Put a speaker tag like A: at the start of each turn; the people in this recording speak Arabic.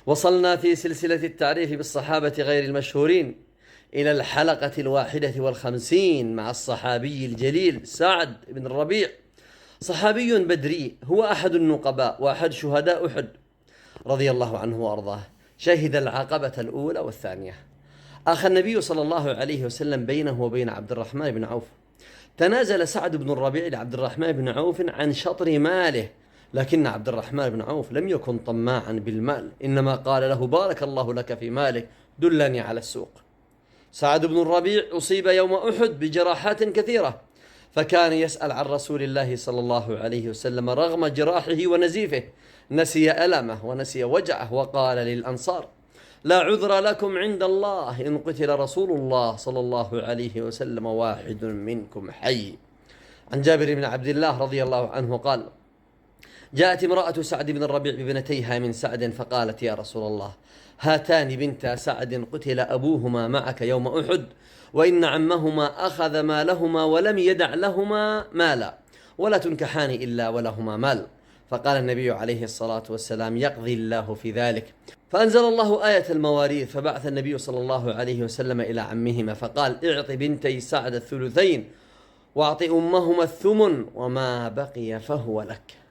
A: وصلنا في سلسلة التعريف بالصحابة غير المشهورين إلى الحلقة 51 مع الصحابي الجليل سعد بن الربيع، صحابي بدري، هو أحد النقباء وأحد شهداء أحد رضي الله عنه وأرضاه. شهد العقبة الأولى والثانية. أخى النبي صلى الله عليه وسلم بينه وبين عبد الرحمن بن عوف. تنازل سعد بن الربيع لعبد الرحمن بن عوف عن شطر ماله، لكن عبد الرحمن بن عوف لم يكن طماعا بالمال، إنما قال له: بارك الله لك في مالك، دلني على السوق. سعد بن الربيع أصيب يوم أحد بجراحات كثيرة، فكان يسأل عن رسول الله صلى الله عليه وسلم رغم جراحه ونزيفه. نسي ألمه ونسي وجعه، وقال للأنصار: لا عذر لكم عند الله إن قتل رسول الله صلى الله عليه وسلم واحد منكم حي. عن جابر بن عبد الله رضي الله عنه قال: جاءت امرأة سعد بن الربيع بابنتيها من سعد فقالت: يا رسول الله، هاتان بنتا سعد قتل أبوهما معك يوم أحد، وإن عمهما أخذ مالهما ولم يدع لهما مالا، ولا تنكحان إلا ولهما مال. فقال النبي عليه الصلاة والسلام: يقضي الله في ذلك. فأنزل الله آية المواريث، فبعث النبي صلى الله عليه وسلم إلى عمهما فقال: اعط بنتي سعد الثلثين، واعط أمهما الثمن، وما بقي فهو لك.